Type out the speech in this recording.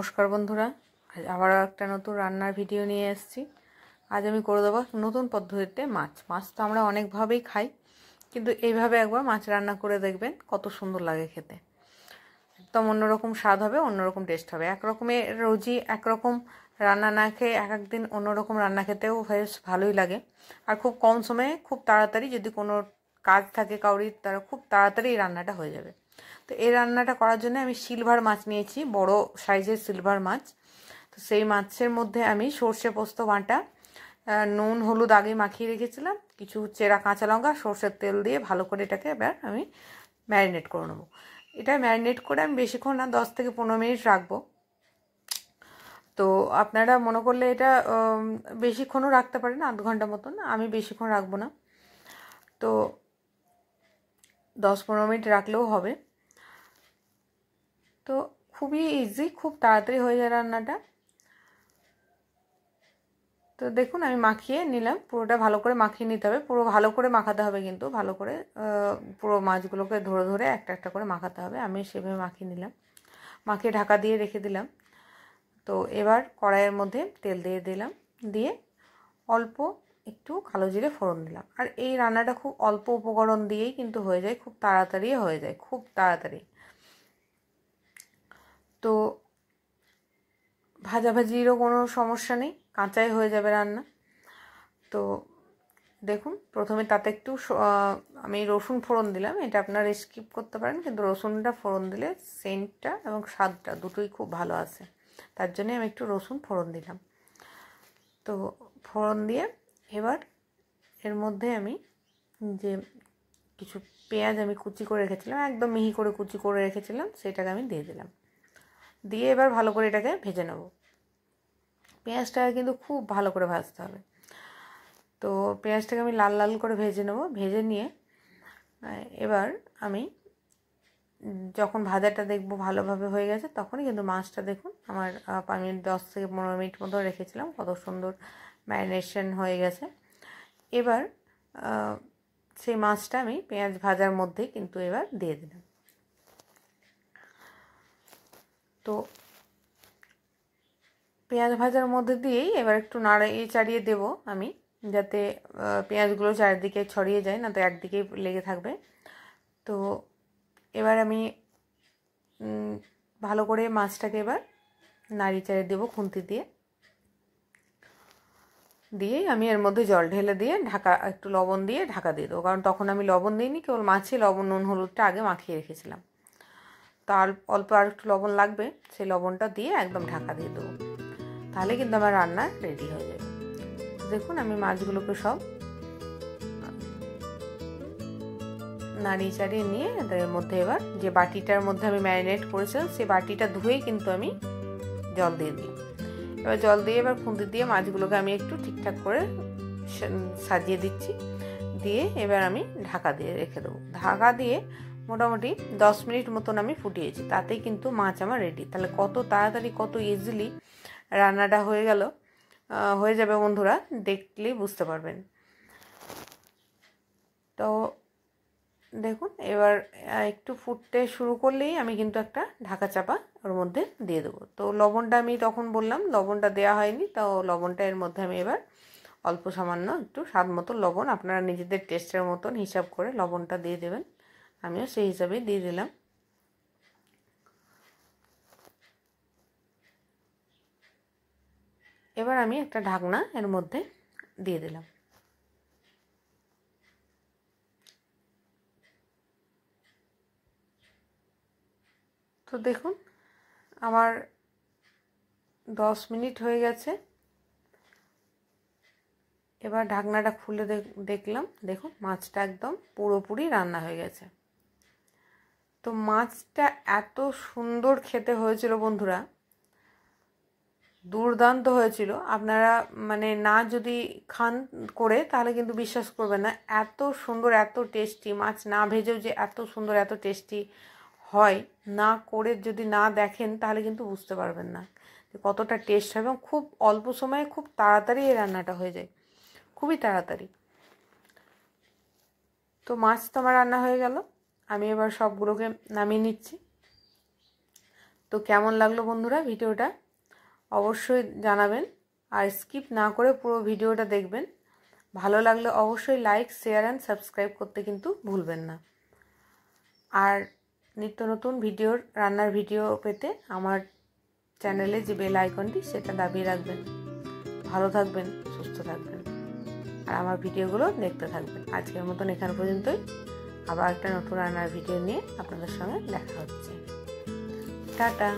নমস্কার বন্ধুরা, আজ আবারও একটা নতুন রান্নার ভিডিও নিয়ে এসেছি। আজ আমি করে দেবো নতুন পদ্ধতিতে মাছ তো আমরা অনেকভাবেই খাই, কিন্তু এইভাবে একবার মাছ রান্না করে দেখবেন কত সুন্দর লাগে খেতে। একদম অন্যরকম স্বাদ হবে, অন্যরকম টেস্ট হবে। একরকমের রোজই একরকম রান্না না খেয়ে এক একদিন অন্যরকম রান্না খেতেও বেশ ভালোই লাগে। আর খুব কম সময়ে খুব তাড়াতাড়ি যদি কোনো কাজ থাকে কাউরির, তারা খুব তাড়াতাড়ি এই রান্নাটা হয়ে যাবে। তো এই রান্নাটা করার জন্য আমি সিলভার মাছ নিয়েছি, বড় সাইজের সিলভার মাছ। তো সেই মাছের মধ্যে আমি সর্ষে পোস্ত বাটা, নুন হলুদ আগে মাখিয়ে রেখেছিলাম, কিছু চেরা কাঁচা লঙ্কা, সর্ষের তেল দিয়ে ভালো করে এটাকে এবার আমি ম্যারিনেট করে নেবো। এটা ম্যারিনেট করে আমি বেশিক্ষণ না 10 থেকে 15 মিনিট রাখবো। তো আপনারা মনে করলে এটা বেশিক্ষণও রাখতে পারেন, আধ ঘন্টা মতন। আমি বেশিক্ষণ রাখবো না, তো 10-15 মিনিট রাখলেও হবে। তো খুবই ইজি, খুব তাড়াতাড়ি হয়ে যায় রান্নাটা। তো দেখুন আমি মাখিয়ে নিলাম, পুরোটা ভালো করে মাখিয়ে নিতে হবে, পুরো ভালো করে মাখাতে হবে, কিন্তু ভালো করে পুরো মাছগুলোকে ধরে ধরে একটা একটা করে মাখাতে হবে। আমি সেভাবে মাখিয়ে নিলাম, মাখিয়ে ঢাকা দিয়ে রেখে দিলাম। তো এবার কড়াইয়ের মধ্যে তেল দিয়ে দিলাম, দিয়ে অল্প একটু কালো জিরে ফোড়ন দিলাম। আর এই রান্নাটা খুব অল্প উপকরণ দিয়েই কিন্তু হয়ে যায়, খুব তাড়াতাড়ি হয়ে যায়, খুব তাড়াতাড়ি। তো ভাজাভাজিরও কোনো সমস্যা নেই, কাঁচাই হয়ে যাবে রান্না। তো দেখুন প্রথমে তাতে একটু আমি রসুন ফোড়ন দিলাম, এটা আপনারা স্কিপ করতে পারেন, কিন্তু রসুনটা ফোড়ন দিলে সেন্টটা এবং স্বাদটা দুটোই খুব ভালো আসে, তার জন্যে আমি একটু রসুন ফোড়ন দিলাম। তো ফোড়ন দিয়ে এবার এর মধ্যে আমি যে কিছু পেঁয়াজ আমি কুচি করে রেখেছিলাম, একদম মিহি করে কুচি করে রেখেছিলাম, সেটাকে আমি দিয়ে দিলাম। দিয়ে এবার ভালো করে এটাকে ভেজে নেব। পেঁয়াজটাকে কিন্তু খুব ভালো করে ভাজতে হবে। তো পেঁয়াজটাকে আমি লাল লাল করে ভেজে নেব। ভেজে নিয়ে এবার আমি যখন ভাজাটা দেখব ভালোভাবে হয়ে গেছে, তখনই কিন্তু মাছটা দেখুন আমার আমি 10 থেকে 15 মিনিট মতো রেখেছিলাম, কত সুন্দর ম্যারিনেশন হয়ে গেছে। এবার সেই মাছটা আমি পেঁয়াজ ভাজার মধ্যে কিন্তু এবার দিয়ে দিলাম। তো পেঁয়াজ ভাজার মধ্যে দিয়েই এবার একটু নাড়িয়ে চাড়িয়ে দেব আমি, যাতে পেঁয়াজগুলো চারিদিকে ছড়িয়ে যায়, না তো একদিকেই লেগে থাকবে। তো এবার আমি ভালো করে মাছটাকে এবার নাড়িয়ে চাড়িয়ে দেবো খুন্তি দিয়ে। দিয়েই আমি এর মধ্যে জল ঢেলে দিয়ে ঢাকা, একটু লবণ দিয়ে ঢাকা দিয়ে দেবো, কারণ তখন আমি লবণ দিইনি, কেবল মাছে লবণ নুন হলুদটা আগে মাখিয়ে রেখেছিলাম। তার অল্প আর একটু লবণ লাগবে, সেই লবণটা দিয়ে একদম ঢাকা দিয়ে দেবো, তাহলে কিন্তু আমার রান্না রেডি হয়ে যাবে। দেখুন আমি মাছগুলোকে সব নাড়িয়ে চাড়িয়ে নিয়ে এর মধ্যে এবার যে বাটিটার মধ্যে আমি ম্যারিনেট করেছিলাম, সেই বাটিটা ধুয়েই কিন্তু আমি জল দিয়ে দিই। এবার জল দিয়ে এবার খুন্তি দিয়ে মাছগুলোকে আমি একটু ঠিকঠাক করে সাজিয়ে দিচ্ছি, দিয়ে এবার আমি ঢাকা দিয়ে রেখে দেবো। ঢাকা দিয়ে মোটামুটি 10 মিনিট মতন আমি ফুটিয়েছি, তাতেই কিন্তু মাছ আমার রেডি। তাহলে কত তাড়াতাড়ি কত ইজিলি রান্নাটা হয়ে যাবে বন্ধুরা, দেখলেই বুঝতে পারবেন। তো দেখুন এবার একটু ফুটতে শুরু করলেই আমি কিন্তু একটা ঢাকা চাপা ওর মধ্যে দিয়ে দেবো। তো লবণটা আমি তখন বললাম লবণটা দেওয়া হয়নি, তো লবণটা এর মধ্যে আমি এবার অল্প সামান্য একটু স্বাদ মতো লবণ, আপনারা নিজেদের টেস্টের মতন হিসাব করে লবণটা দিয়ে দেবেন, আমিও সেই হিসাবেই দিয়ে দিলাম। এবার আমি একটা ঢাকনা এর মধ্যে দিয়ে দিলাম। তো দেখুন আমার 10 মিনিট হয়ে গেছে। এবার ঢাকনাটা খুলে দেখলাম, দেখুন মাছটা একদম পুরোপুরি রান্না হয়ে গেছে। তো মাছটা এত সুন্দর খেতে হয়েছিল বন্ধুরা, দুর্দান্ত হয়েছিল। আপনারা মানে না যদি খান করে তাহলে কিন্তু বিশ্বাস করবেন না, এত সুন্দর এত টেস্টি মাছ, না ভেজেও যে এত সুন্দর এত টেস্টি হয়, না করে যদি না দেখেন তাহলে কিন্তু বুঝতে পারবেন না যে কতটা টেস্ট হয়। এবং খুব অল্প সময়ে খুব তাড়াতাড়ি এই রান্নাটা হয়ে যায়, খুবই তাড়াতাড়ি। তো মাছ তো আমার রান্না হয়ে গেল, আমি এবার সবগুলোকে নামিয়ে নিচ্ছি। তো তো কেমন লাগলো বন্ধুরা ভিডিওটা অবশ্যই জানাবেন, আর স্কিপ না করে পুরো ভিডিওটা দেখবেন। ভালো লাগলে অবশ্যই লাইক, শেয়ার অ্যান্ড সাবস্ক্রাইব করতে কিন্তু ভুলবেন না। আর নিত্য নতুন ভিডিওর রান্নার ভিডিও পেতে আমার চ্যানেলে যে বেল আইকনটি সেটা দাবিয়ে রাখবেন। ভালো থাকবেন, সুস্থ থাকবেন, আর আমার ভিডিওগুলো দেখতে থাকবেন। আজকের মতন এখান পর্যন্তই। আবার একটা নতুন রান্নার ভিডিও নিয়ে আপনাদের সঙ্গে দেখা হচ্ছে। টাটা।